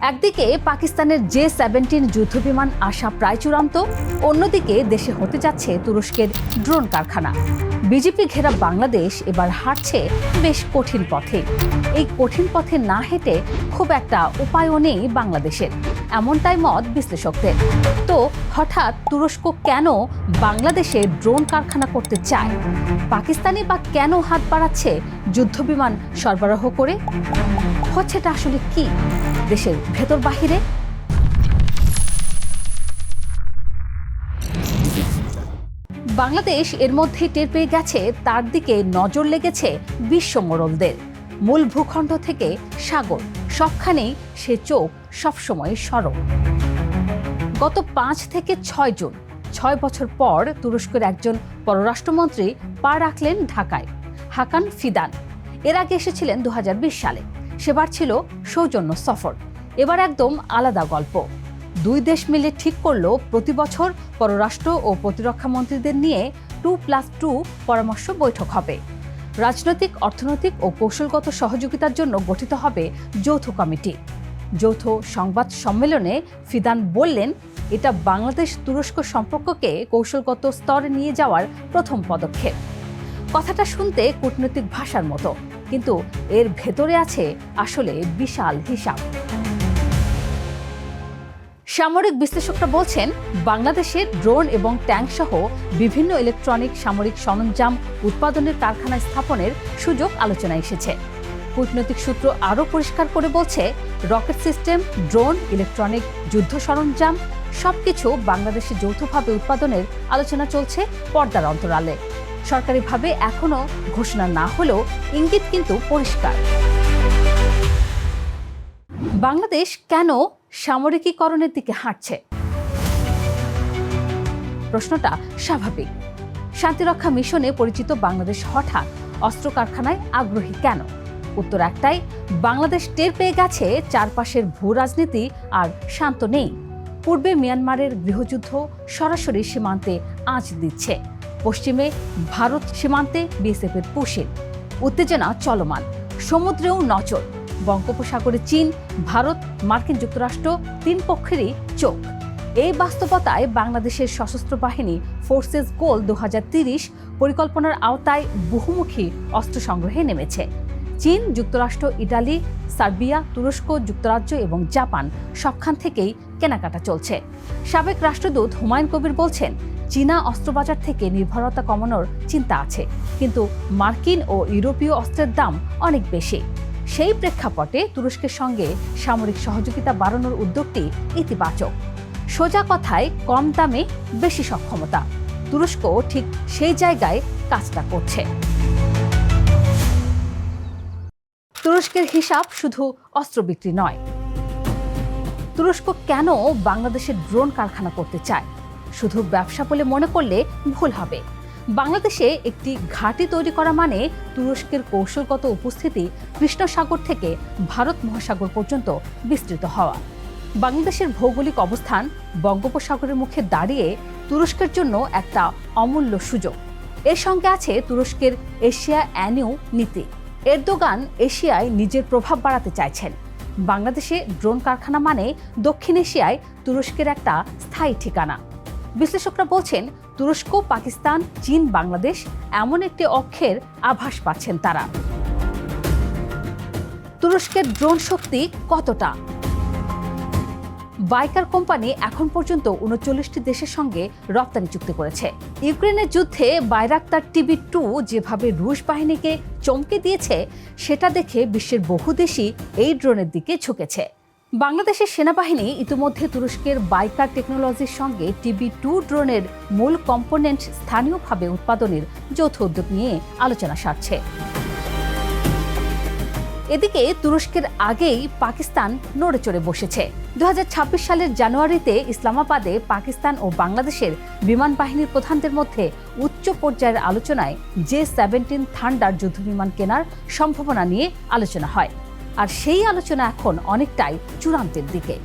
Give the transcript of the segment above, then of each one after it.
একদিকে পাকিস্তানের J-17 যুদ্ধবিমান আসা প্রায় চূড়ান্ত, অন্যদিকে দেশে হতে যাচ্ছে তুরস্কের ড্রোন কারখানা। বিজেপি ঘেরা বাংলাদেশ এবার হাঁটছে বেশ কঠিন পথে। এই কঠিন পথে না হেঁটে খুব একটা উপায়ও নেই বাংলাদেশের, এমনটাই মত বিশ্লেষকদের। তো হঠাৎ তুরস্ক কেন বাংলাদেশে ড্রোন কারখানা করতে চায়? পাকিস্তানি বা কেন হাত বাড়াচ্ছে যুদ্ধবিমান সরবরাহ করে? হচ্ছেটা আসলে কি দেশের ভেতর বাহিরে? বাংলাদেশ এর মধ্যে টের পেয়ে গেছে তার দিকে নজর লেগেছে বিশ্ব মোড়লদের। মূল ভূখণ্ড থেকে সাগর, সবখানেই সে চোখ সবসময় সরব। গত ৫ থেকে ৬ জুন, ৬ বছর পর তুরস্কের একজন পররাষ্ট্রমন্ত্রী পা রাখলেন ঢাকায়, হাকান ফিদান। এর আগে এসেছিলেন ২০২০ সালে, সেবার ছিল সৌজন্য সফর। এবার একদম আলাদা গল্প। দুই দেশ মিলে ঠিক করল প্রতি বছর পররাষ্ট্র ও প্রতিরক্ষা মন্ত্রীদের নিয়ে 2+2 পরামর্শ বৈঠক হবে। রাজনৈতিক, অর্থনৈতিক ও কৌশলগত সহযোগিতার জন্য গঠিত হবে যৌথ কমিটি। যৌথ সংবাদ সম্মেলনে ফিদান বললেন, এটা বাংলাদেশ তুরস্ক সম্পর্ককে কৌশলগত স্তরে নিয়ে যাওয়ার প্রথম পদক্ষেপ। কথাটা শুনতে কূটনৈতিক ভাষার মতো, কিন্তু এর ভেতরে আছে আসলে বিশাল হিসাব। সামরিক বিশ্লেষকরা বলছেন, বাংলাদেশে ড্রোন এবং ট্যাঙ্ক সহ বিভিন্ন ইলেকট্রনিক সামরিক সরঞ্জাম উৎপাদনের কারখানা স্থাপনের সুযোগ আলোচনায় এসেছে। কূটনৈতিক সূত্র আরও পরিষ্কার করে বলছে, রকেট সিস্টেম, ড্রোন, ইলেকট্রনিক যুদ্ধ সরঞ্জাম সবকিছু বাংলাদেশে যৌথভাবে উৎপাদনের আলোচনা চলছে পর্দার অন্তরালে। সরকারিভাবে এখনো ঘোষণা না হলেও ইঙ্গিত কিন্তু পরিষ্কার। বাংলাদেশ কেন সামরিকীকরণের দিকে হাঁটছে? প্রশ্নটা স্বাভাবিক। শান্তিরক্ষা মিশনে পরিচিত বাংলাদেশ হঠাৎ অস্ত্র কারখানায় আগ্রহী কেন? উত্তর একটাই, বাংলাদেশ টের পেয়ে গেছে চারপাশের ভূ রাজনীতি আর শান্ত নেই। পূর্বে মিয়ানমারের গৃহযুদ্ধ সরাসরি সীমান্তে আঁচ দিচ্ছে। পশ্চিমে ভারত সীমান্তে বিএসএফের পুশিং, উত্তেজনা চলমান। সমুদ্রেও নজর, বঙ্গোপসাগরে চীন, ভারত, মার্কিন যুক্তরাষ্ট্র, তিন পক্ষেরই চোখ। এই বাস্তবতায় বাংলাদেশের সশস্ত্র বাহিনী ফোর্সেস গোল ২০৩০ পরিকল্পনার আওতায় বহুমুখী অস্ত্র সংগ্রহে নেমেছে। চীন, যুক্তরাষ্ট্র, ইটালি, সার্বিয়া, তুরস্ক, যুক্তরাজ্য এবং জাপান সবখান থেকেই কেনাকাটা চলছে। সাবেক রাষ্ট্রদূত হুমায়ুন কবির বলছেন, চীনা অস্ত্রবাজার থেকে নির্ভরতা কমানোর চিন্তা আছে, কিন্তু মার্কিন ও ইউরোপীয় অস্ত্রের দাম অনেক বেশি। সেই প্রেক্ষাপটে তুরস্কের সঙ্গে সামরিক সহযোগিতা বাড়ানোর উদ্যোগটি ইতিবাচক। সোজা কথায়, কম দামে বেশি সক্ষমতা। তুরস্ক ঠিক সেই জায়গায় কাজটা করছে। তুরস্কের হিসাব শুধু অস্ত্র বিক্রি নয়। তুরস্ক কেন বাংলাদেশের ড্রোন কারখানা করতে চায়? শুধু ব্যবসা বলে মনে করলে ভুল হবে। বাংলাদেশে একটি ঘাঁটি তৈরি করা মানে তুরস্কের কৌশলগত উপস্থিতি কৃষ্ণ সাগর থেকে ভারত মহাসাগর পর্যন্ত বিস্তৃত হওয়া। বাংলাদেশের ভৌগোলিক অবস্থান বঙ্গোপসাগরের মুখে দাঁড়িয়ে তুরস্কের জন্য একটা অমূল্য সুযোগ। এর সঙ্গে আছে তুরস্কের এশিয়া অ্যানিউ নীতি। এরদোগান এশিয়ায় নিজের প্রভাব বাড়াতে চাইছেন। বাংলাদেশে ড্রোন কারখানা মানে দক্ষিণ এশিয়ায় তুরস্কের একটা স্থায়ী ঠিকানা। বিশ্লেষকরা বলছেন, তুরস্ক, পাকিস্তান, চীন, বাংলাদেশ এমন একটি অক্ষের আভাস পাচ্ছেন তারা। তুরস্কের ড্রোন শক্তি কতটা? বাইকার কোম্পানি এখন পর্যন্ত ৩৯টি দেশের সঙ্গে রপ্তানি চুক্তি করেছে। ইউক্রেনের যুদ্ধে বাইরাক্তার TB2 যেভাবে রুশ বাহিনীকে চমকে দিয়েছে, সেটা দেখে বিশ্বের বহু দেশই এই ড্রোনের দিকে ঝুঁকেছে। বাংলাদেশের সেনাবাহিনী ইতিমধ্যে তুরস্কের বাইকার টেকনোলজির সঙ্গে TB2 ড্রোনের মূল কম্পোনেন্ট স্থানীয়ভাবে উৎপাদনের যৌথ উদ্যোগ নিয়ে আলোচনা সারছে। এদিকে তুরস্কের আগেই পাকিস্তান নড়ে চড়ে বসেছে। ২০২৬ সালের জানুয়ারিতে ইসলামাবাদে পাকিস্তান ও বাংলাদেশের বিমান বাহিনীর প্রধানদের মধ্যে উচ্চ পর্যায়ের আলোচনায় J-17 থান্ডার যুদ্ধবিমান কেনার সম্ভাবনা নিয়ে আলোচনা হয়। আর সেই আলোচনা এখন অনেকটাই চূড়ান্তের দিকে।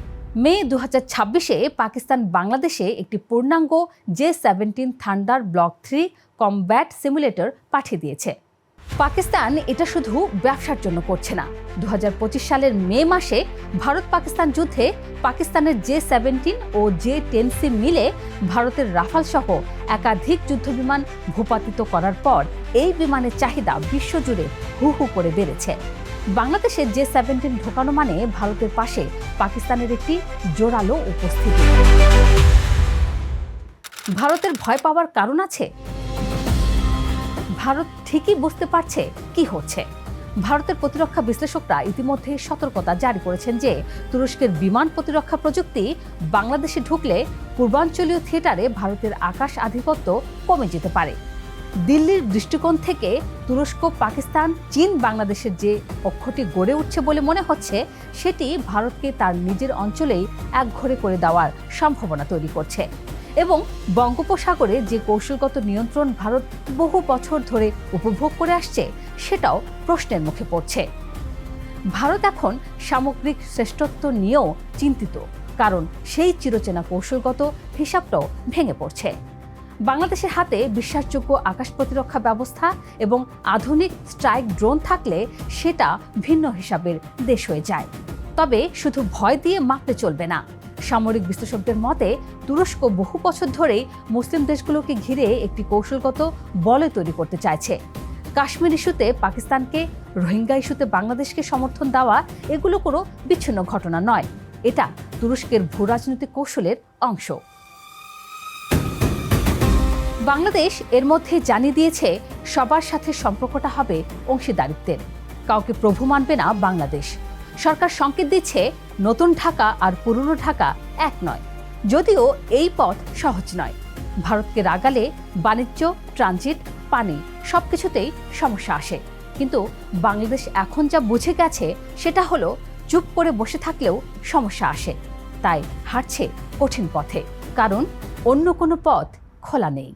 মে ২০২৬-এ পাকিস্তান বাংলাদেশে একটি পূর্ণাঙ্গ J-17 thunder block 3 combat simulator পাঠিয়ে দিয়েছে। পাকিস্তান এটা শুধু ব্যবসার জন্য করছে না। 2025 সালের মে মাসে ভারত পাকিস্তান যুদ্ধে পাকিস্তানের J-17 ও J-10C মিলে ভারতের রাফাল সহ একাধিক যুদ্ধবিমান ভূপাতিত করার পর এই বিমানের চাহিদা বিশ্বজুড়ে হু হু করে বেড়েছে। বাংলাদেশে J-17 ঢোকানো মানে ভারতের পাশে পাকিস্তানের একটি জোরালো উপস্থিতি। ভারতের ভয় পাওয়ার কারণ আছে? ভারত ঠিকই বুঝতে পারছে কি হচ্ছে। ভারতের প্রতিরক্ষা বিশ্লেষকরা ইতিমধ্যে সতর্কতা জারি করেছেন যে তুরস্কের বিমান প্রতিরক্ষা প্রযুক্তি বাংলাদেশে ঢুকলে পূর্বাঞ্চলীয় থিয়েটারে ভারতের আকাশ আধিপত্য কমে যেতে পারে। দিল্লির দৃষ্টিকোণ থেকে তুরস্ক, পাকিস্তান, চীন, বাংলাদেশের যে অক্ষটি গড়ে উঠছে বলে মনে হচ্ছে, সেটি ভারতকে তার নিজের অঞ্চলেই একঘরে করে দেওয়ার সম্ভাবনা তৈরি করছে এবং বঙ্গোপসাগরে যে কৌশলগত নিয়ন্ত্রণ ভারত বহু বছর ধরে উপভোগ করে আসছে, সেটাও প্রশ্নের মুখে পড়ছে। ভারত এখন সামগ্রিক শ্রেষ্ঠত্ব নিয়েও চিন্তিত, কারণ সেই চিরচেনা কৌশলগত হিসাবটাও ভেঙে পড়ছে। বাংলাদেশের হাতে বিশ্বাসযোগ্য আকাশ প্রতিরক্ষা ব্যবস্থা এবং আধুনিক স্ট্রাইক ড্রোন থাকলে সেটা ভিন্ন হিসাবের দেশ হয়ে যায়। তবে শুধু ভয় দিয়ে মাপলে চলবে না। সামরিক বিশ্লেষকদের মতে তুরস্ক বহু বছর ধরেই মুসলিম দেশগুলোকে ঘিরে একটি কৌশলগত বলয় তৈরি করতে চাইছে। কাশ্মীর ইস্যুতে পাকিস্তানকে, রোহিঙ্গা ইস্যুতে বাংলাদেশকে সমর্থন দেওয়া এগুলো কোনো বিচ্ছিন্ন ঘটনা নয়, এটা তুরস্কের ভূরাজনৈতিক কৌশলের অংশ। বাংলাদেশ এর মধ্যে জানিয়ে দিয়েছে সবার সাথে সম্পর্কটা হবে অংশীদারিত্বের, কাউকে প্রভু মানবে না বাংলাদেশ। সরকার সংকেত দিচ্ছে নতুন ঢাকা আর পুরনো ঢাকা এক নয়। যদিও এই পথ সহজ নয়। ভারতকে রাগালে বাণিজ্য, ট্রানজিট, পানি সবকিছুতেই সমস্যা আসে। কিন্তু বাংলাদেশ এখন যা বুঝে গেছে সেটা হলো চুপ করে বসে থাকলেও সমস্যা আসে। তাই হাঁটছে কঠিন পথে, কারণ অন্য কোনো পথ খোলা নেই।